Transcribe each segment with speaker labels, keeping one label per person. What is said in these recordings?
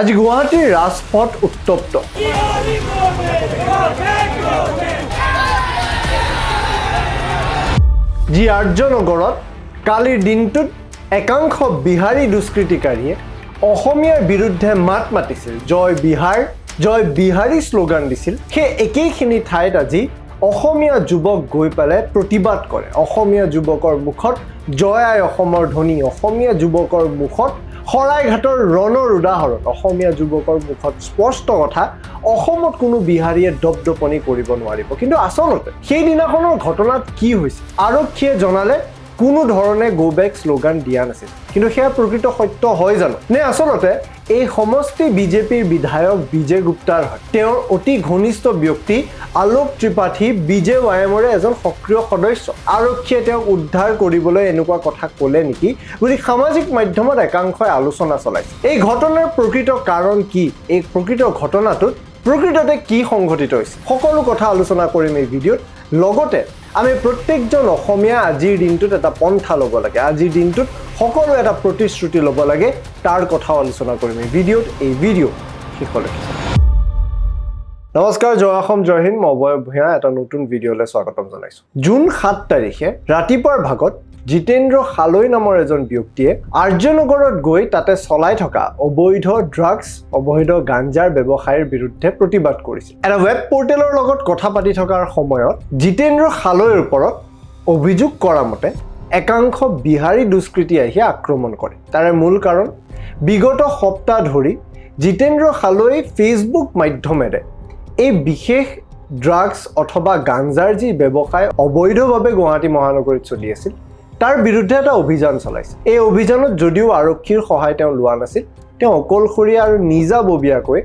Speaker 1: আজি গুৱাহাটীৰ ৰাজপথ উত্তপ্ত। যি আৰ্যনগৰত কালিৰ দিনটোত একাংশ বিহাৰী দুষ্কৃতিকাৰীয়ে অসমীয়াৰ বিৰুদ্ধে মাত মাতিছিল, জয় বিহাৰ জয় বিহাৰী শ্লোগান দিছিল। সেই একেইখিনি ঠাইত আজি অসমীয়া যুৱক গৈ পেলাই প্ৰতিবাদ কৰে। অসমীয়া যুৱকৰ মুখত জয় আই অসমৰ ধ্বনি, অসমীয়া যুৱকৰ মুখত শৰাইঘাটৰ ৰণৰ উদাহৰণ, অসমীয়া যুৱকৰ মুখত স্পষ্ট কথা, অসমত কোনো বিহাৰীয়ে দপদপনি কৰিব নোৱাৰিব। কিন্তু আচলতে সেইদিনাখনৰ ঘটনাত কি হৈছে? আৰক্ষীয়ে জনালে কোনো ধৰণে গো বেক শ্লোগান দিয়া নাছিল। কিন্তু সেয়া প্ৰকৃত সত্য হয় জানো? নে আচলতে এই সমষ্টি বিজেপিৰ বিধায়ক বিজয় গুপ্তাৰ হয়, তেওঁৰ অতি ঘনিষ্ঠ ব্যক্তি আলোক ত্ৰিপাঠী BJYMৰে এজন সক্ৰিয় সদস্য। আৰক্ষীয়ে তেওঁক উদ্ধাৰ কৰিবলৈ এনেকুৱা কথা ক'লে নেকি বুলি সামাজিক মাধ্যমত একাংশই আলোচনা চলাইছে। এই ঘটনাৰ প্ৰকৃত কাৰণ কি? এই প্ৰকৃত ঘটনাটোত প্ৰকৃততে কি সংঘটিত হৈছে? সকলো কথা আলোচনা কৰিম এই ভিডিঅ'ত। লগতে আমি প্ৰত্যেকজন অসমীয়া আজিৰ দিনটোত এটা পন্থা ল'ব লাগে, আজিৰ দিনটোত সকলো এটা প্ৰতিশ্ৰুতি ল'ব লাগে, তাৰ কথাও আলোচনা কৰিম এই ভিডিঅ'ত। এই ভিডিঅ' শেষলৈকে। নমস্কাৰ, জয় অসম জয় হিন্দ, মই অভয় ভূঞা এটা নতুন ভিডিঅ'লৈ স্বাগতম জনাইছোঁ। জুন 7 তাৰিখে ৰাতিপুৱাৰ ভাগত জিতেন্দ্ৰ হালৈ নামৰ এজন ব্যক্তিয়ে আৰ্যনগৰত গৈ তাতে চলাই থকা অবৈধ ড্ৰাগছ, অবৈধ গাঞ্জাৰ ব্যৱসায়ৰ বিৰুদ্ধে প্ৰতিবাদ কৰিছিল। এটা ৱেব পৰ্টেলৰ লগত কথা পাতি থকাৰ সময়ত জিতেন্দ্ৰ হালৈৰ ওপৰত অভিযোগ কৰা মতে একাংশ বিহাৰী দুষ্কৃতী আহি আক্ৰমণ কৰে। তাৰে মূল কাৰণ, বিগত সপ্তাহ ধৰি জিতেন্দ্ৰ হালৈ ফেচবুক মাধ্যমেৰে এই বিশেষ ড্ৰাগছ অথবা গাঞ্জাৰ যি ব্যৱসায় অবৈধভাৱে গুৱাহাটী মহানগৰীত চলি আছিল, তাৰ বিৰুদ্ধে এটা অভিযান চলাইছে। এই অভিযানত যদিও আৰক্ষীৰ সহায় তেওঁ লোৱা নাছিল, তেওঁ অকলশৰীয়া আৰু নিজাববীয়াকৈ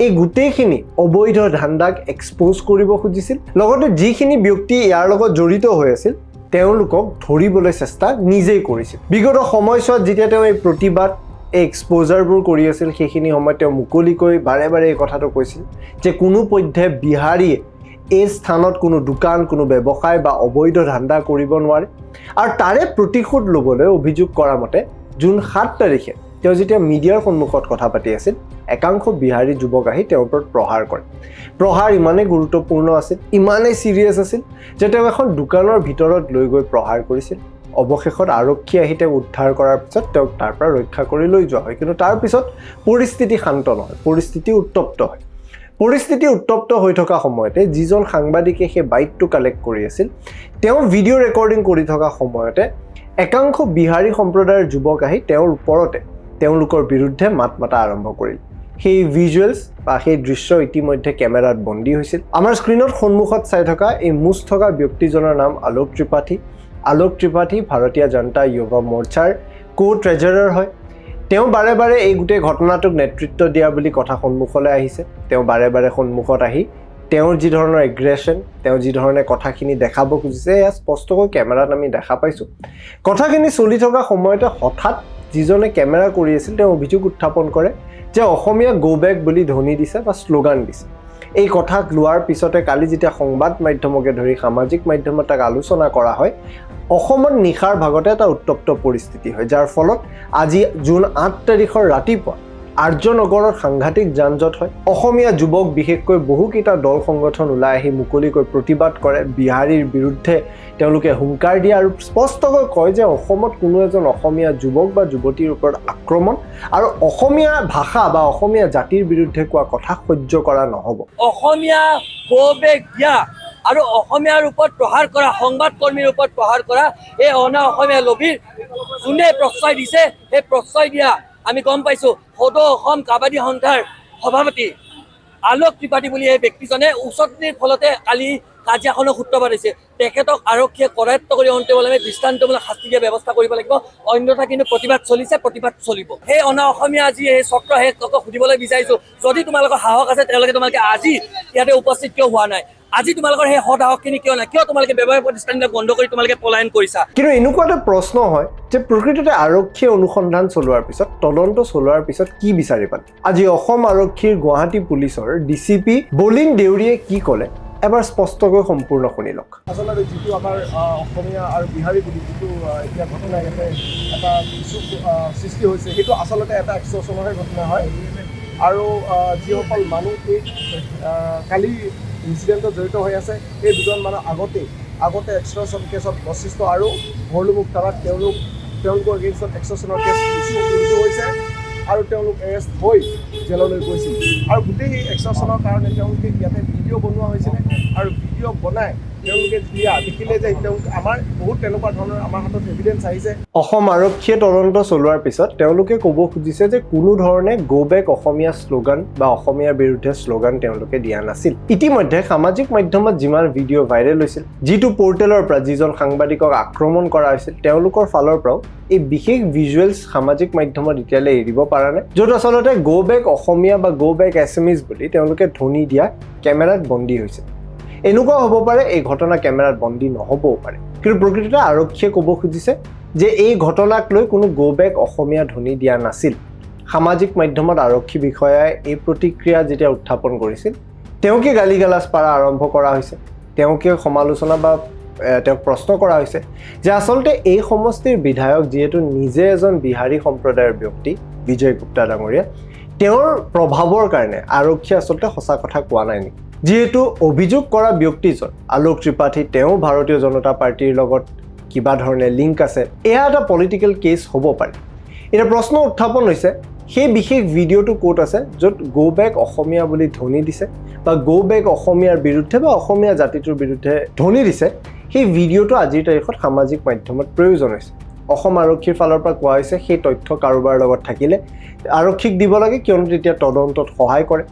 Speaker 1: এই গোটেইখিনি অবৈধ ধান্দাক এক্সপ'জ কৰিব খুজিছিল। লগতে যিখিনি ব্যক্তি ইয়াৰ লগত জড়িত হৈ আছিল তেওঁলোকক ধৰিবলৈ চেষ্টা নিজেই কৰিছিল। বিগত সময়ছোৱাত যেতিয়া তেওঁ এই প্ৰতিবাদ, এই এক্সপ'জাৰবোৰ কৰি আছিল, সেইখিনি সময়ত তেওঁ মুকলিকৈ বাৰে বাৰে এই কথাটো কৈছিল যে কোনোপধ্যে বিহাৰীয়ে এই স্থানত কোনো দোকান, কোনো ব্যৱসায় বা অবৈধ ধান্দা কৰিব নোৱাৰে। আৰু তাৰে প্ৰতিশোধ ল'বলৈ অভিযোগ কৰা মতে জুন 7 তাৰিখে তেওঁ যেতিয়া মিডিয়াৰ সন্মুখত কথা পাতি আছিল, একাংশ বিহাৰী যুৱক আহি তেওঁৰ ওপৰত প্ৰহাৰ কৰে। প্ৰহাৰ ইমানেই গুৰুত্বপূৰ্ণ আছিল, ইমানেই ছিৰিয়াছ আছিল যে তেওঁ এখন দোকানৰ ভিতৰত লৈ গৈ প্ৰহাৰ কৰিছিল। অৱশেষত আৰক্ষী আহি তেওঁক উদ্ধাৰ কৰাৰ পিছত তেওঁক তাৰ পৰা ৰক্ষা কৰি লৈ যোৱা হয়। কিন্তু তাৰ পিছত পৰিস্থিতি শান্ত নহয়, পৰিস্থিতি উত্তপ্ত হয়। পৰিস্থিতি উত্তপ্ত হৈ থকা সময়তে যিজন সাংবাদিকে সেই বাইটটো কালেক্ট কৰি আছিল, তেওঁ ভিডিঅ' ৰেকৰ্ডিং কৰি থকা সময়তে একাংশ বিহাৰী সম্প্ৰদায়ৰ যুৱক আহি তেওঁৰ ওপৰতে তেওঁলোকৰ বিৰুদ্ধে মাত মাতা আৰম্ভ কৰিল। সেই ভিজুৱেলছ বা সেই দৃশ্য ইতিমধ্যে কেমেৰাত বন্দী হৈছিল। আমাৰ স্ক্ৰীণত সন্মুখত চাই থকা এই মুজ থকা ব্যক্তিজনৰ নাম আলোক ত্ৰিপাঠী। আলোক ত্ৰিপাঠী ভাৰতীয় জনতা যুৱ মৰ্চাৰ ট্ৰেজাৰাৰ হয়। তেওঁ বাৰে বাৰে এই গোটেই ঘটনাটোক নেতৃত্ব দিয়া বুলি কথা সন্মুখলৈ আহিছে। তেওঁ বাৰে বাৰে সন্মুখত আহি তেওঁৰ যি ধৰণৰ এগ্ৰেশ্যন, তেওঁ যি ধৰণে কথাখিনি দেখাব খুজিছে, এয়া স্পষ্টকৈ কেমেৰাত আমি দেখা পাইছোঁ। কথাখিনি চলি থকা সময়তে হঠাৎ যিজনে কেমেৰা কৰি আছিল তেওঁ অভিযোগ উত্থাপন কৰে যে অসমীয়া গো বেক বুলি ধ্বনি দিছে বা শ্লোগান দিছে। এই কথাক লোৱাৰ পিছতে কালি যেতিয়া সংবাদ মাধ্যমকে ধৰি সামাজিক মাধ্যমত তাক আলোচনা কৰা হয়, অসমত নিশাৰ ভাগতে এটা উত্তপ্ত পৰিস্থিতি হয়, যাৰ ফলত আজি জুন 8 তাৰিখৰ ৰাতিপুৱা আৰ্যনগৰত সাংঘাতিক যান-জঁট হয়। অসমীয়া যুৱক বিশেষকৈ বহুকেইটা দল সংগঠন ওলাই আহি মুকলিকৈ প্ৰতিবাদ কৰে। বিহাৰীৰ বিৰুদ্ধে তেওঁলোকে হুংকাৰ দিয়ে আৰু স্পষ্টকৈ কয় যে অসমত কোনো এজন অসমীয়া যুৱক বা যুৱতীৰ ওপৰত আক্ৰমণ আৰু অসমীয়া ভাষা বা অসমীয়া জাতিৰ বিৰুদ্ধে কোৱা কথা সহ্য কৰা নহ'ব।
Speaker 2: অসমীয়া গো বেক দিয়া আৰু অসমীয়াৰ ওপৰত প্ৰহাৰ কৰা, সংবাদকৰ্মীৰ ওপৰত প্ৰহাৰ কৰা এই অনা অসমীয়া লবিৰ যোনে প্ৰশ্ৰয় দিছে, সেই প্ৰশ্ৰয় দিয়া আমি গম পাইছোঁ। সদৌ অসম কাবাডী সন্থাৰ সভাপতি আলোক ত্ৰিপাঠী বুলি এই ব্যক্তিজনে উচতনিৰ ফলতে কালি কাজিয়াখনৰ সূত্ৰপাত হৈছে। তেখেতক আৰক্ষীয়ে কৰায়ত্ব কৰি অন্তিমভাৱে দৃষ্টান্তমূলক শাস্তি দিয়া ব্যৱস্থা কৰিব লাগিব, অন্যথা কিন্তু প্ৰতিবাদ চলিছে, প্ৰতিবাদ চলিব। সেই অনা অসমীয়া আজি এই চক্ৰ শেষ সুধিবলৈ বিচাৰিছোঁ, যদি তোমালোকৰ সাহস আছে তোমালোকে আজি ইয়াতে উপস্থিত কিয় হোৱা নাই? আজি তোমালোকৰ সেই সদাহখিনি কিয় নাই? কিয় তোমালোকে ব্যৱসায় প্ৰতিষ্ঠান বন্ধ কৰি তোমালোকে পলায়ন কৰিছা?
Speaker 1: কিন্তু এনেকুৱা এটা প্ৰশ্ন হয় যে প্ৰকৃততে আৰক্ষীয়ে অনুসন্ধান চলোৱাৰ পিছত, তদন্ত চলোৱাৰ পিছত কি বিচাৰি পালে? আজি অসম আৰক্ষীৰ গুৱাহাটী পুলিচৰ DCP বলিন দেউৰীয়ে কি ক'লে এবাৰ স্পষ্টকৈ সম্পূৰ্ণ শুনি লওক।
Speaker 3: আচলতে যিটো আমাৰ অসমীয়া আৰু বিহাৰী বুলি যিটো এতিয়া ঘটনা ইয়াতে এটা ইছ্যু সৃষ্টি হৈছে, সেইটো আচলতে এটা এক্সটৰ্চনৰহে ঘটনা হয়। আৰু যিসকল মানুহ এই কালি ইনচিডেণ্টত জড়িত হৈ আছে এই দুজন মানুহ আগতে এক্সট্ৰশ্যন কেছত বশিষ্ঠ আৰু ভৰলুমুখ থানাত তেওঁলোকৰ এগেইনষ্টত এক্সট্ৰশ্যনৰ কেছ ৰুজু হৈছে আৰু তেওঁলোক এৰেষ্ট হৈ জেললৈ গৈছিল আৰু গোটেই এই এক্সট্ৰশ্যনৰ কাৰণে তেওঁলোকে ইয়াতে ভিডিঅ' বনোৱা হৈছিলে আৰু ভিডিঅ' বনাই তেওঁলোকে দেখিলে যে আমাৰ বহুত তেনেকুৱা ধৰণৰ আমাৰ হাতত এভিডেঞ্চ আহিছে।
Speaker 1: অসম আৰক্ষীয়ে তদন্ত চলোৱাৰ পিছত তেওঁলোকে ক'ব খুজিছে যে কোনো ধৰণে গো বেক অসমীয়া শ্লোগান বা অসমীয়াৰ বিৰুদ্ধে শ্লোগান তেওঁলোকে দিয়া নাছিল। ইতিমধ্যে সামাজিক মাধ্যমত যিমান ভিডিঅ' ভাইৰেল হৈছিল, যিটো পৰ্টেলৰ পৰা যিজন সাংবাদিকক আক্ৰমণ কৰা হৈছিল তেওঁলোকৰ ফালৰ পৰাও এই বিশেষ ভিজুৱেলছ সামাজিক মাধ্যমত এতিয়ালৈ এৰিব পৰা নাই, য'ত আচলতে গো বেক অসমীয়া বা গো বেক এছএমিজ বুলি তেওঁলোকে ধ্বনি দিয়া কেমেৰাত বন্দী হৈছে। এনেকুৱা হ'ব পাৰে এই ঘটনা কেমেৰাত বন্দী নহ'বও পাৰে, কিন্তু প্ৰকৃততে আৰক্ষীয়ে ক'ব খুজিছে যে এই ঘটনাক লৈ কোনো গো বেক অসমীয়া ধ্বনি দিয়া নাছিল। সামাজিক মাধ্যমত আৰক্ষী বিষয়াই এই প্ৰতিক্ৰিয়া যেতিয়া উত্থাপন কৰিছিল তেওঁকে গালি গালাজ পাৰা আৰম্ভ কৰা হৈছে, তেওঁকে সমালোচনা বা তেওঁক প্ৰশ্ন কৰা হৈছে যে আচলতে এই সমষ্টিৰ বিধায়ক যিহেতু নিজে এজন বিহাৰী সম্প্ৰদায়ৰ ব্যক্তি বিজয় গুপ্তা ডাঙৰীয়া, তেওঁৰ প্ৰভাৱৰ কাৰণে আৰক্ষীয়ে আচলতে সঁচা কথা কোৱা নাই নেকি? যিহেতু অভিযোগ কৰা ব্যক্তিজন আলোক ত্ৰিপাঠী, তেওঁ ভাৰতীয় জনতা পাৰ্টীৰ লগত কিবা ধৰণে লিংক আছে, এয়া এটা পলিটিকেল কেছ হ'ব পাৰে। এতিয়া প্ৰশ্ন উত্থাপন হৈছে সেই বিশেষ ভিডিঅ'টো ক'ত আছে য'ত গো বেক অসমীয়া বুলি ধ্বনি দিছে বা গো বেক অসমীয়াৰ বিৰুদ্ধে বা অসমীয়া জাতিটোৰ বিৰুদ্ধে ধ্বনি দিছে। সেই ভিডিঅ'টো আজিৰ তাৰিখত সামাজিক মাধ্যমত প্ৰয়োজন হৈছে। অসম আৰক্ষীৰ ফালৰ পৰা কোৱা হৈছে সেই তথ্য কাৰোবাৰ লগত থাকিলে আৰক্ষীক দিব লাগে, কিয়নো তেতিয়া তদন্তত সহায় কৰে।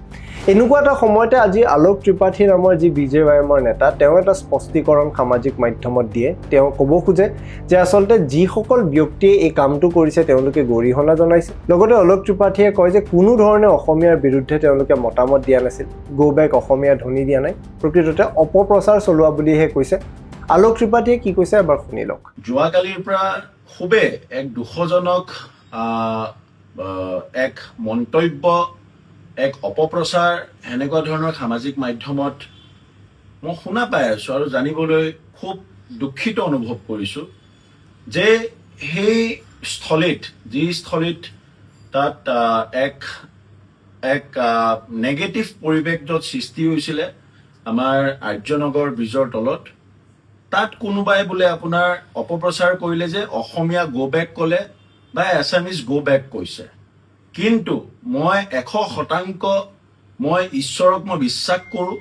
Speaker 1: এনেকুৱা এটা সময়তে আজি আলোক ত্ৰিপাঠী নামৰ যি BJYMৰ নেতা, তেওঁ এটা স্পষ্টীকৰণ সামাজিক মাধ্যমত দিয়ে। তেওঁ ক'ব খোজে যে আচলতে যিসকল ব্যক্তিয়ে এই কামটো কৰিছে তেওঁলোকে গৰিহণা জনাইছে। লগতে আলোক ত্ৰিপাঠীয়ে কয় যে কোনো ধৰণে অসমীয়াৰ বিৰুদ্ধে তেওঁলোকে মতামত দিয়া নাছিল, গো বেক অসমীয়া ধ্বনি দিয়া নাই, প্ৰকৃততে অপপ্ৰচাৰ চলোৱা বুলিহে কৈছে। আলোক ত্ৰিপাঠীয়ে কি কৈছে এবাৰ শুনি লওক।
Speaker 4: যোৱাকালিৰ পৰা খুবেই এক দুখজনক এক মন্তব্য, এক অপপ্ৰচাৰ এনেকুৱা ধৰণৰ সামাজিক মাধ্যমত মই শুনা পাই আছো আৰু জানিবলৈ খুব দুখিত অনুভৱ কৰিছোঁ যে সেই স্থলীত তাত এক নেগেটিভ পৰিৱেশ য'ত সৃষ্টি হৈছিলে আমাৰ আৰ্যনগৰ ব্ৰিজৰ তলত, তাত কোনোবাই বোলে আপোনাৰ অপপ্ৰচাৰ কৰিলে যে অসমীয়া গো বেক ক'লে বা এছামিজ গো বেক কৈছে। কিন্তু মই 100% মই ঈশ্বৰক মই বিশ্বাস কৰোঁ,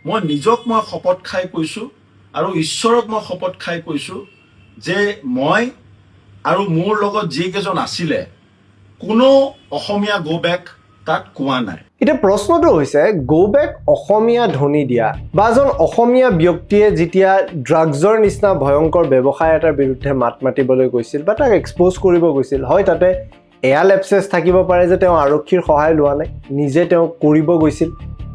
Speaker 4: মই নিজক মই শপত খাই কৈছোঁ আৰু ঈশ্বৰক মই শপত খাই কৈছোঁ যে মই আৰু মোৰ লগত যিকেইজন আছিলে কোনো অসমীয়া গো বেক তাত কোৱা নাই।
Speaker 1: এতিয়া প্ৰশ্নটো হৈছে গো বেক অসমীয়া ধ্বনি দিয়া বা এজন অসমীয়া ব্যক্তিয়ে যেতিয়া ড্ৰাগছৰ নিচিনা ভয়ংকৰ ব্যৱসায় এটাৰ বিৰুদ্ধে মাত মাতিবলৈ গৈছিল বা তাক এক্সপ'জ কৰিব গৈছিল, হয় তাতে এয়া লেপচেছ থাকিব পাৰে যে তেওঁ আৰক্ষীৰ সহায় লোৱা নাই, নিজে তেওঁ কৰিব গৈছিল।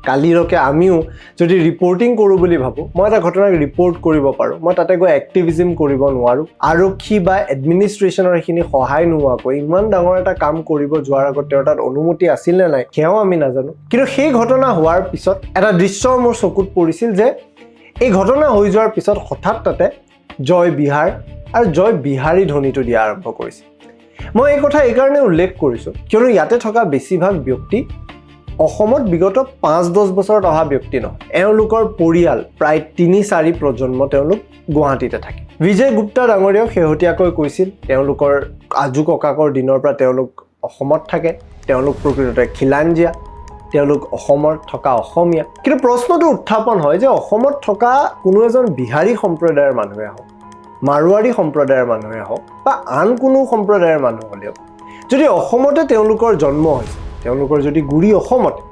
Speaker 1: কালিলৈকে আমিও যদি ৰিপৰ্টিং কৰোঁ বুলি ভাবোঁ, মই এটা ঘটনাক ৰিপৰ্ট কৰিব পাৰোঁ, মই তাতে গৈ এক্টিভিজিম কৰিব নোৱাৰোঁ। আৰক্ষী বা এডমিনিষ্ট্ৰেশ্যনৰ সেইখিনি সহায় নোহোৱাকৈ ইমান ডাঙৰ এটা কাম কৰিব যোৱাৰ আগত তেওঁৰ তাত অনুমতি আছিল নে নাই সেয়াও আমি নাজানো। কিন্তু সেই ঘটনা হোৱাৰ পিছত এটা দৃশ্য মোৰ চকুত পৰিছিল যে এই ঘটনা হৈ যোৱাৰ পিছত হঠাৎ তাতে জয় বিহাৰ আৰু জয় বিহাৰী ধ্বনিটো দিয়া আৰম্ভ কৰিছিল। মই এই কথা এইকাৰণে উল্লেখ কৰিছোঁ কিয়নো ইয়াতে থকা বেছিভাগ ব্যক্তি অসমত বিগত 5-10 বছৰত অহা ব্যক্তি নহয়, এওঁলোকৰ পৰিয়াল প্ৰায় 3-4 প্ৰজন্ম তেওঁলোক গুৱাহাটীতে থাকে। বিজয় গুপ্তা ডাঙৰীয়াও শেহতীয়াকৈ কৈছিল তেওঁলোকৰ আজু ককাকৰ দিনৰ পৰা তেওঁলোক অসমত থাকে, তেওঁলোক প্ৰকৃততে খিলাঞ্জীয়া, তেওঁলোক অসমত থকা অসমীয়া। কিন্তু প্ৰশ্নটো উত্থাপন হয় যে অসমত থকা কোনো এজন বিহাৰী সম্প্ৰদায়ৰ মানুহে হওক, মাৰোৱাৰী সম্প্ৰদায়ৰ মানুহে হওক বা আন কোনো সম্প্ৰদায়ৰ মানুহ হ'লেও যদি অসমতে তেওঁলোকৰ জন্ম হৈছে, তেওঁলোকৰ যদি গুৰি অসমতে,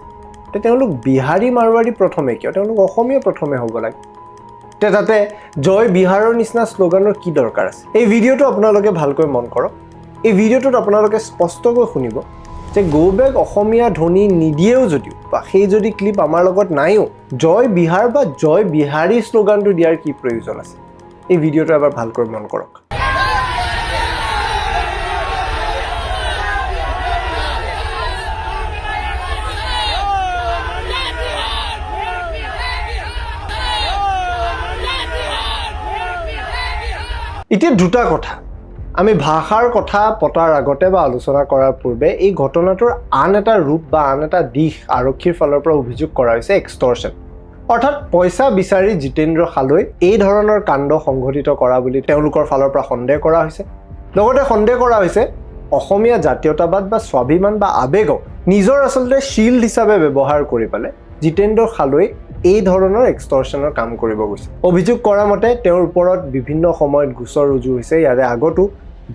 Speaker 1: তে তেওঁলোক বিহাৰী মাৰোৱাৰী প্ৰথমে কিয়, তেওঁলোক অসমীয়া প্ৰথমে হ'ব লাগে। তে তাতে জয় বিহাৰৰ নিচিনা শ্লোগানৰ কি দৰকাৰ আছে? এই ভিডিঅ'টো আপোনালোকে ভালকৈ মন কৰক। এই ভিডিঅ'টোত আপোনালোকে স্পষ্টকৈ শুনিব যে গো বেক অসমীয়া ধ্বনি নিদিয়েও যদিও বা সেই যদি ক্লিপ আমাৰ লগত নাইও, জয় বিহাৰ বা জয় বিহাৰী শ্লোগানটো দিয়াৰ কি প্ৰয়োজন আছে? এই ভিডিঅ'টো এবাৰ ভালকৈ মন কৰক। এতিয়া দুটা কথা, আমি ভাষাৰ কথা পতাৰ আগতে বা আলোচনা কৰাৰ পূৰ্বে এই ঘটনাটোৰ আন এটা ৰূপ বা আন এটা দিশ আৰক্ষীৰ ফালৰ পৰা অভিযোগ কৰা হৈছে এক্সটৰ্শন। অৰ্থাৎ পইচা বিচাৰি জিতেন্দ্ৰ হালৈ এই ধৰণৰ কাণ্ড সংঘটিত কৰা বুলি তেওঁলোকৰ ফালৰ পৰা সন্দেহ কৰা হৈছে। লগতে সন্দেহ কৰা হৈছে অসমীয়া জাতীয়তাবাদ বা স্বাভিমান বা আৱেগক নিজৰ আচলতে শিল্ড হিচাপে ব্যৱহাৰ কৰি পেলাই জিতেন্দ্ৰ হালৈ এই ধৰণৰ এক্সটৰ্শনৰ কাম কৰিব গৈছে। অভিযোগ কৰা মতে তেওঁৰ ওপৰত বিভিন্ন সময়ত গোচৰ ৰুজু হৈছে। ইয়াৰে আগতো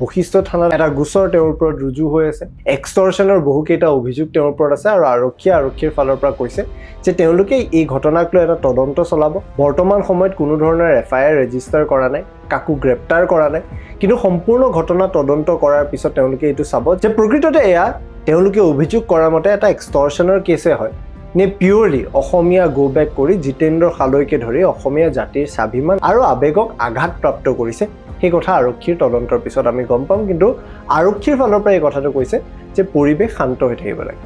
Speaker 1: বশিষ্ঠ থানাত এটা গোচৰ তেওঁৰ ওপৰত ৰুজু হৈ আছে। এক্সটৰ্শনৰ বহুকেইটা অভিযোগ তেওঁৰ ওপৰত আছে আৰু আৰক্ষীৰ ফালৰ পৰা কৈছে যে তেওঁলোকে এই ঘটনাক লৈ এটা তদন্ত চলাব। বৰ্তমান সময়ত কোনো ধৰণৰ FIR ৰেজিষ্টাৰ কৰা নাই, কাকো গ্ৰেপ্তাৰ কৰা নাই, কিন্তু সম্পূৰ্ণ ঘটনা তদন্ত কৰাৰ পিছত তেওঁলোকে এইটো চাব যে প্ৰকৃততে এয়া তেওঁলোকে অভিযোগ কৰাৰ মতে এটা এক্সটৰ্শনৰ কেছে হয় নে পিয়ৰলি অসমীয়া গো বেক কৰি জিতেন্দ্ৰ হালৈকে ধৰি অসমীয়া জাতিৰ স্বাভিমান আৰু আৱেগক আঘাতপ্ৰাপ্ত কৰিছে। সেই কথা আৰক্ষীৰ তদন্তৰ পিছত আমি গম পাম। কিন্তু আৰক্ষীৰ ফালৰ পৰা এই কথাটো কৈছে যে পৰিৱেশ শান্ত হৈ থাকিব লাগে।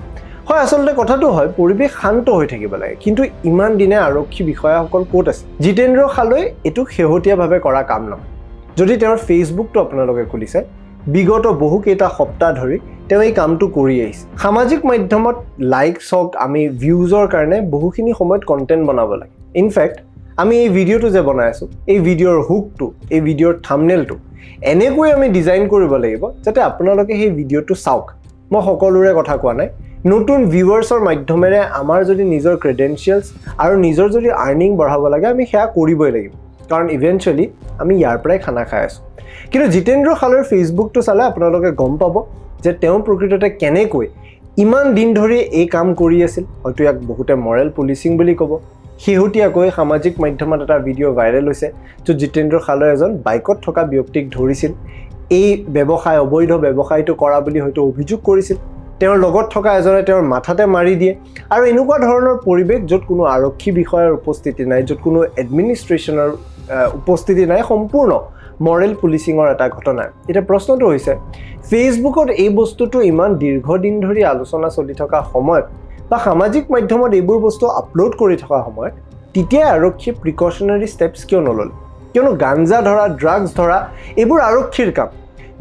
Speaker 1: হয়, আচলতে কথাটো হয় পৰিৱেশ শান্ত হৈ থাকিব লাগে, কিন্তু ইমান দিনে আৰক্ষী বিষয়াসকল ক'ত আছে? জিতেন্দ্ৰ হালৈ এইটো শেহতীয়াভাৱে কৰা কাম নহয়। যদি তেওঁৰ ফেচবুকটো আপোনালোকে খুলিছে, বিগত বহুকেইটা সপ্তাহ ধৰি তেওঁ এই কামটো কৰি আহিছে। সামাজিক মাধ্যমত লাইকছ হওক, আমি ভিউজৰ কাৰণে বহুখিনি সময়ত কণ্টেণ্ট বনাব লাগে। ইনফেক্ট আমি এই ভিডিঅ'টো যে বনাই আছোঁ, এই ভিডিঅ'ৰ হুকটো, এই ভিডিঅ'ৰ থাম্বনেইলটো এনেকৈ আমি ডিজাইন কৰিব লাগিব যাতে আপোনালোকে সেই ভিডিঅ'টো চাওক। মই সকলোৰে কথা কোৱা নাই, নতুন ভিউৱাৰ্ছৰ মাধ্যমেৰে আমাৰ যদি নিজৰ ক্ৰেডেঞ্চিয়েলছ আৰু নিজৰ যদি আৰ্নিং বঢ়াব লাগে আমি সেয়া কৰিবই লাগিব, কাৰণ ইভেঞ্চুৱেলি আমি ইয়াৰ পৰাই খানা খাই আছোঁ। কিন্তু জিতেন্দ্ৰ হালৈৰ ফেচবুকটো চালে আপোনালোকে গম পাব যে তেওঁ প্ৰকৃততে কেনেকৈ ইমান দিন ধৰি এই কাম কৰি আছিল। হয়তো ইয়াক বহুতে মৰেল পুলিচিং বুলি ক'ব। শেহতীয়াকৈ সামাজিক মাধ্যমত এটা ভিডিঅ' ভাইৰেল হৈছে য'ত জিতেন্দ্ৰ হালৈ এজন বাইকত থকা ব্যক্তিক ধৰিছিল। এই ব্যৱসায় অবৈধ ব্যৱসায়টো কৰা বুলি হয়তো অভিযোগ কৰিছিল। তেওঁৰ লগত থকা এজনে তেওঁৰ মাথাতে মাৰি দিয়ে আৰু এনেকুৱা ধৰণৰ পৰিৱেশ য'ত কোনো আৰক্ষী বিষয়াৰ উপস্থিতি নাই, য'ত কোনো এডমিনিষ্ট্ৰেশ্যনৰ উপস্থিতি নাই, সম্পূৰ্ণ মৰেল পুলিচিঙৰ এটা ঘটনা। এতিয়া প্ৰশ্নটো হৈছে ফেচবুকত এই বস্তুটো ইমান দীৰ্ঘদিন ধৰি আলোচনা চলি থকা সময়ত বা সামাজিক মাধ্যমত এইবোৰ বস্তু আপলোড কৰি থকা সময়ত তেতিয়া আৰক্ষীয়ে প্ৰিকশ্যনাৰী ষ্টেপছ কিয় নল'লে? কিয়নো গাঞ্জা ধৰা, ড্ৰাগছ ধৰা এইবোৰ আৰক্ষীৰ কাম।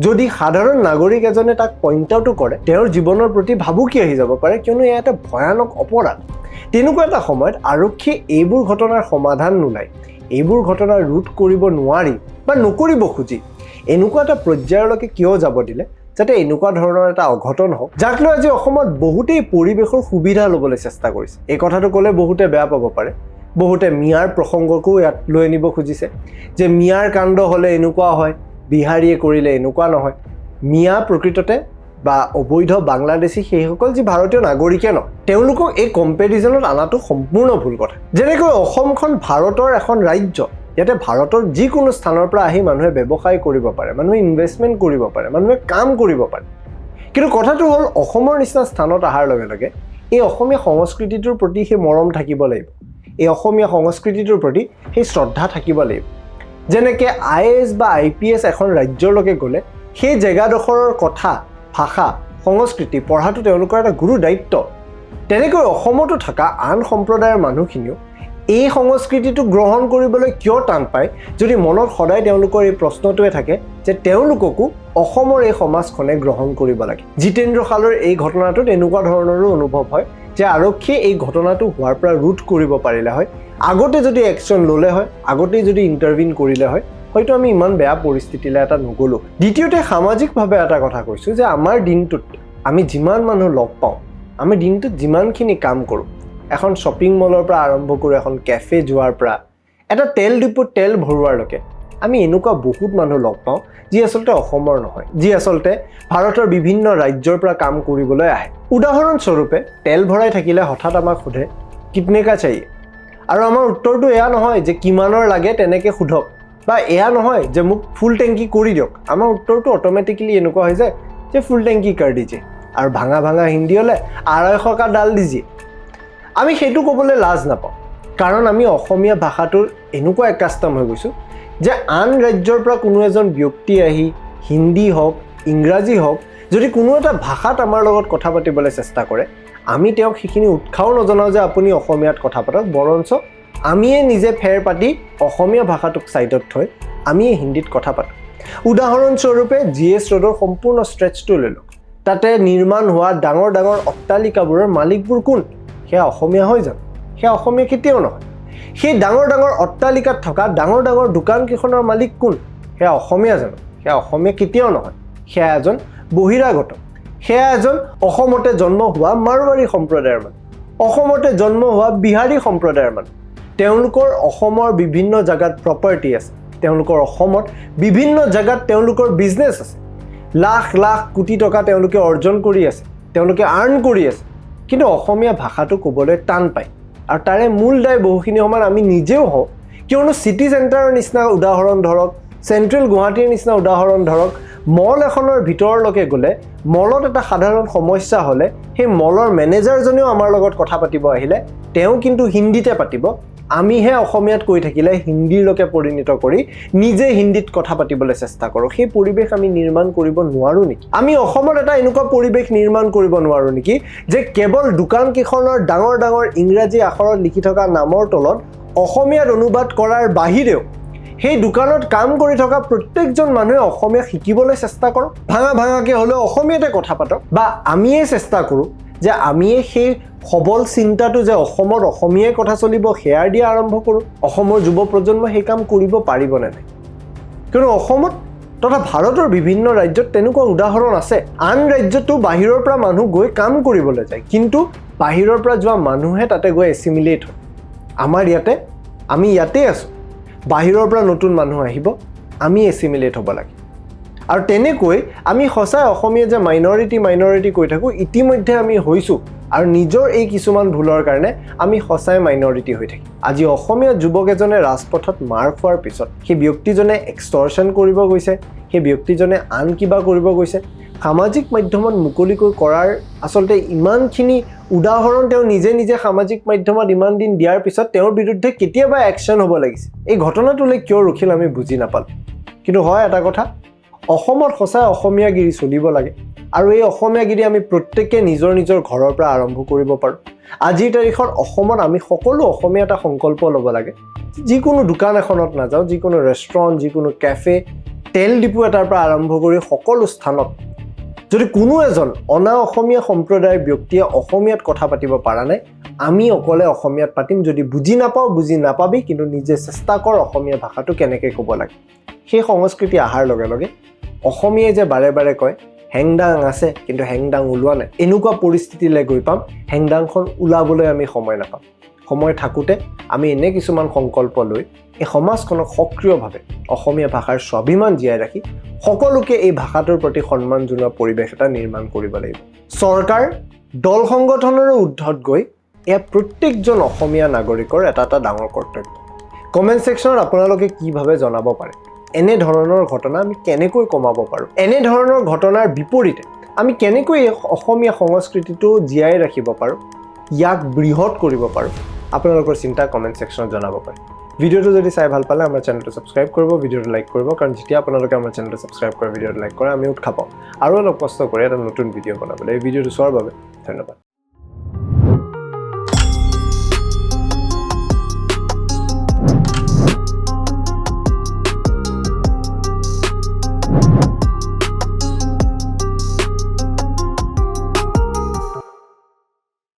Speaker 1: যদি সাধাৰণ নাগৰিক এজনে তাক পইণ্ট আউটো কৰে, তেওঁৰ জীৱনৰ প্ৰতি ভাবুকি আহি যাব পাৰে, কিয়নো এয়া এটা ভয়ানক অপৰাধ। তেনেকুৱা এটা সময়ত আৰক্ষীয়ে এইবোৰ ঘটনাৰ সমাধান নোলায়, এইবোৰ ঘটনা ৰোধ কৰিব নোৱাৰি বা নকৰিব খুজি এনেকুৱা এটা পৰ্যায়লৈকে কিয় যাব দিলে যাতে এনেকুৱা ধৰণৰ এটা অঘটন হওক, যাক লৈ আজি অসমত বহুতেই পৰিৱেশৰ সুবিধা ল'বলৈ চেষ্টা কৰিছে। এই কথাটো ক'লে বহুতে বেয়া পাব পাৰে, বহুতে মিয়াৰ প্ৰসংগকো ইয়াত লৈ আনিব খুজিছে যে মিয়াৰ কাণ্ড হ'লে এনেকুৱা হয়, বিহাৰীয়ে কৰিলে এনেকুৱা নহয়। মিয়া প্ৰকৃততে বা অবৈধ বাংলাদেশী সেইসকল যি ভাৰতীয় নাগৰিকে নহয়, তেওঁলোকক এই কম্পেৰিজনত অনাটো সম্পূৰ্ণ ভুল কথা। যেনেকৈ অসমখন ভাৰতৰ এখন ৰাজ্য, ইয়াতে ভাৰতৰ যিকোনো স্থানৰ পৰা আহি মানুহে ব্যৱসায় কৰিব পাৰে, মানুহে ইনভেষ্টমেণ্ট কৰিব পাৰে, মানুহে কাম কৰিব পাৰে। কিন্তু কথাটো হ'ল অসমৰ নিচিনা স্থানত অহাৰ লগে লগে এই অসমীয়া সংস্কৃতিটোৰ প্ৰতি সেই মৰম থাকিব লাগিব, এই অসমীয়া সংস্কৃতিটোৰ প্ৰতি সেই শ্ৰদ্ধা থাকিব লাগিব। যেনেকৈ IAS বা IPS এখন ৰাজ্যলৈকে গ'লে সেই জেগাডোখৰৰ কথা, ভাষা, সংস্কৃতি পঢ়াটো তেওঁলোকৰ এটা গুৰু দায়িত্ব। তেনেকৈ অসমতো থকা আন সম্প্ৰদায়ৰ মানুহখিনিও এই সংস্কৃতিটো গ্ৰহণ কৰিবলৈ কিয় টান পায় যদি মনত সদায় তেওঁলোকৰ এই প্ৰশ্নটোৱে থাকে যে তেওঁলোককো অসমৰ এই সমাজখনে গ্ৰহণ কৰিব লাগে। জিতেন্দ্ৰ হালৈৰ এই ঘটনাটোত এনেকুৱা ধৰণৰো অনুভৱ হয় যে আৰক্ষীয়ে এই ঘটনাটো হোৱাৰ পৰা ৰোধ কৰিব পাৰিলে হয়, আগতে যদি একশ্যন ল'লে হয়, আগতেই যদি ইণ্টাৰভিন কৰিলে হয়, হয়তো আমি ইমান বেয়া পৰিস্থিতিলৈ এটা নগ'লোঁ। দ্বিতীয়তে সামাজিকভাৱে এটা কথা কৈছোঁ যে আমাৰ দিনটোত আমি যিমান মানুহ লগ পাওঁ, আমি দিনটোত যিমানখিনি কাম কৰোঁ, এখন শ্বপিং মলৰ পৰা আৰম্ভ কৰি এখন কেফে যোৱাৰ পৰা এটা তেল ডিপুত তেল ভৰোৱালৈকে আমি এনেকুৱা বহুত মানুহ লগ পাওঁ যি আচলতে অসমৰ নহয়, যি আচলতে ভাৰতৰ বিভিন্ন ৰাজ্যৰ পৰা কাম কৰিবলৈ আহে। উদাহৰণস্বৰূপে তেল ভৰাই থাকিলে হঠাৎ আমাক সোধে কিতনে কা চাহিয়ে, আৰু আমাৰ উত্তৰটো এয়া নহয় যে কিমানৰ লাগে তেনেকৈ সোধক, বা এয়া নহয় যে মোক ফুল টেংকি কৰি দিয়ক। আমাৰ উত্তৰটো অট'মেটিকেলি এনেকুৱা হৈ যায় যে ফুল টেংকি কৰ দিজিয়ে, আৰু ভাঙা ভাঙা হিন্দী হ'লে 250 কা ডাল দিজিয়ে। আমি সেইটো ক'বলৈ লাজ নাপাওঁ, কাৰণ আমি অসমীয়া ভাষাটোৰ এনেকুৱা একাষ্টম হৈ গৈছোঁ যে আন ৰাজ্যৰ পৰা কোনো এজন ব্যক্তি আহি হিন্দী হওক, ইংৰাজী হওক, যদি কোনো এটা ভাষাত আমাৰ লগত কথা পাতিবলৈ চেষ্টা কৰে, আমি তেওঁক সেইখিনি উৎসাহও নজনাওঁ যে আপুনি অসমীয়াত কথা পাতক, বৰঞ্চ আমিয়ে নিজে ফেৰ পাতি অসমীয়া ভাষাটোক ছাইডত থৈ আমিয়ে হিন্দীত কথা পাতোঁ। উদাহৰণস্বৰূপে GS ৰোডৰ সম্পূৰ্ণ ষ্ট্ৰেচটো লৈ লওক তাতে নিৰ্মাণ হোৱা ডাঙৰ ডাঙৰ অট্টালিকাবোৰৰ মালিকবোৰ কোন সেয়া অসমীয়া হৈ যান সেয়া অসমীয়া কেতিয়াও নহয় সেই ডাঙৰ ডাঙৰ অট্টালিকাত থকা ডাঙৰ ডাঙৰ দোকানকেইখনৰ মালিক কোন সেয়া অসমীয়া জানো সেয়া অসমীয়া কেতিয়াও নহয় সেয়া এজন বহিৰাগত সেয়া এজন অসমতে জন্ম হোৱা মাৰৱাৰী সম্প্ৰদায়ৰ মানুহ অসমতে জন্ম হোৱা বিহাৰী সম্প্ৰদায়ৰ মানুহ তেওঁলোকৰ অসমৰ বিভিন্ন জাগাত প্ৰপাৰ্টি আছে তেওঁলোকৰ অসমত বিভিন্ন জাগাত তেওঁলোকৰ বিজনেছ আছে লাখ লাখ কোটি টকা তেওঁলোকে অৰ্জন কৰি আছে তেওঁলোকে আৰ্ন কৰি আছে কিন্তু অসমীয়া ভাষাটো ক'বলৈ টান পায় আৰু তাৰে মূল দায় বহুখিনি সময়ত আমি নিজেও হওঁ কিয়নো চিটি চেণ্টাৰৰ নিচিনা উদাহৰণ ধৰক চেণ্ট্ৰেল গুৱাহাটীৰ নিচিনা উদাহৰণ ধৰক মল এখনৰ ভিতৰলৈকে গ'লে মলত এটা সাধাৰণ সমস্যা হ'লে সেই মলৰ মেনেজাৰজনেও আমাৰ লগত কথা পাতিব আহিলে তেওঁ কিন্তু হিন্দীতে পাতিব আমিহে অসমীয়াত কৈ থাকিলে হিন্দীলৈকে পৰিণত কৰি নিজে হিন্দীত কথা পাতিবলৈ চেষ্টা কৰোঁ সেই পৰিৱেশ আমি নিৰ্মাণ কৰিব নোৱাৰোঁ নেকি আমি অসমত এটা এনেকুৱা পৰিৱেশ নিৰ্মাণ কৰিব নোৱাৰোঁ নেকি যে কেৱল দোকানকেইখনৰ ডাঙৰ ডাঙৰ ইংৰাজী আখৰত লিখি থকা নামৰ তলত অসমীয়াত অনুবাদ কৰাৰ বাহিৰেও সেই দোকানত কাম কৰি থকা প্ৰত্যেকজন মানুহে অসমীয়া শিকিবলৈ চেষ্টা কৰক ভাঙা ভাঙাকৈ হ'লেও অসমীয়াতে কথা পাতক বা আমিয়ে চেষ্টা কৰোঁ যে আমিয়ে সেই সবল চিন্তাটো যে অসমত অসমীয়াই কথা চলিব সেয়াৰ দিয়া আৰম্ভ কৰোঁ অসমৰ যুৱ প্ৰজন্মই সেই কাম কৰিব পাৰিবনে নাই কিয়নো অসমত তথা ভাৰতৰ বিভিন্ন ৰাজ্যত তেনেকুৱা উদাহৰণ আছে আন ৰাজ্যতো বাহিৰৰ পৰা মানুহ গৈ কাম কৰিবলৈ যায় কিন্তু বাহিৰৰ পৰা যোৱা মানুহে তাতে গৈ এছিমিলেট হয় আমাৰ ইয়াতে আমি ইয়াতে আছোঁ বাহিৰৰ পৰা নতুন মানুহ আহিব আমি এছিমিলেট হ'ব লাগে আৰু তেনেকৈ আমি সঁচাই অসমীয়া যে মাইনৰিটি কৈ থাকোঁ ইতিমধ্যে আমি হৈছোঁ আৰু নিজৰ এই কিছুমান ভুলৰ কাৰণে আমি সঁচাই মাইনৰিটি হৈ থাকিম আজি অসমীয়া যুৱক এজনে ৰাজপথত মাৰ খোৱাৰ পিছত সেই ব্যক্তিজনে এক্সটৰ্চন কৰিব গৈছে সেই ব্যক্তিজনে আন কিবা কৰিব গৈছে সামাজিক মাধ্যমত মুকলিকৈ কৰাৰ আচলতে ইমানখিনি উদাহৰণ তেওঁ নিজে নিজে সামাজিক মাধ্যমত ইমান দিন দিয়াৰ পিছত তেওঁৰ বিৰুদ্ধে কেতিয়াবা একশ্যন হ'ব লাগিছে এই ঘটনাটোলৈ কিয় ৰখিল আমি বুজি নাপালোঁ কিন্তু হয় এটা কথা অসমত সঁচাই অসমীয়াগিৰি চলিব লাগে আৰু এই অসমীয়াগিৰি আমি প্ৰত্যেকে নিজৰ নিজৰ ঘৰৰ পৰা আৰম্ভ কৰিব পাৰোঁ আজিৰ তাৰিখত অসমত আমি সকলো অসমীয়া এটা সংকল্প ল'ব লাগে যিকোনো দোকান এখনত নাযাওঁ যিকোনো ৰেষ্টুৰেণ্ট যিকোনো কেফে তেল ডিপু এটাৰ পৰা আৰম্ভ কৰি সকলো স্থানত যদি কোনো এজন অনা অসমীয়া সম্প্ৰদায়ৰ ব্যক্তিয়ে অসমীয়াত কথা পাতিব পৰা নাই আমি অকলে অসমীয়াত পাতিম যদি বুজি নাপাওঁ বুজি নাপাবি কিন্তু নিজে চেষ্টা কৰ অসমীয়া ভাষাটো কেনেকৈ ক'ব লাগে সেই সংস্কৃতি অহাৰ লগে লগে অসমীয়াই যে বাৰে বাৰে কয় হেংদাং আছে কিন্তু হেংদাং ওলোৱা নাই এনেকুৱা পৰিস্থিতিলৈ গৈ পাম হেংদাংখন ওলাবলৈ আমি সময় নাপাম সময় থাকোঁতে আমি এনে কিছুমান সংকল্প লৈ এই সমাজখনক সক্ৰিয়ভাৱে অসমীয়া ভাষাৰ স্বাভিমান জীয়াই ৰাখি সকলোকে এই ভাষাটোৰ প্ৰতি সন্মান জনোৱা পৰিৱেশ এটা নিৰ্মাণ কৰিব লাগিব চৰকাৰ দল সংগঠনৰো ঊৰ্ধত গৈ এয়া প্ৰত্যেকজন অসমীয়া নাগৰিকৰ এটা এটা ডাঙৰ কৰ্তব্য কমেণ্ট ছেকশ্যনত আপোনালোকে কি ভাবে জনাব পাৰে এনে ধৰণৰ ঘটনা আমি কেনেকৈ কমাব পাৰোঁ এনে ধৰণৰ ঘটনাৰ বিপৰীতে আমি কেনেকৈ অসমীয়া সংস্কৃতিটো জীয়াই ৰাখিব পাৰোঁ ইয়াক বৃহৎ কৰিব পাৰোঁ আপোনালোকৰ চিন্তা কমেণ্ট ছেকশ্যনত জনাব পাৰে ভিডিঅ'টো যদি চাই ভাল পালে আমাৰ চেনেলটো ছাবস্ক্ৰাইব কৰিব ভিডিঅ'টো লাইক কৰিব কাৰণ যেতিয়া আপোনালোকে আমাৰ চেনেলটো ছাবস্ক্ৰাইব কৰে ভিডিঅ'টো লাইক কৰে আমি উৎসাহ পাওঁ আৰু অলপ কষ্ট কৰি এটা নতুন ভিডিঅ' বনাবলৈ এই ভিডিঅ'টো চোৱাৰ বাবে ধন্যবাদ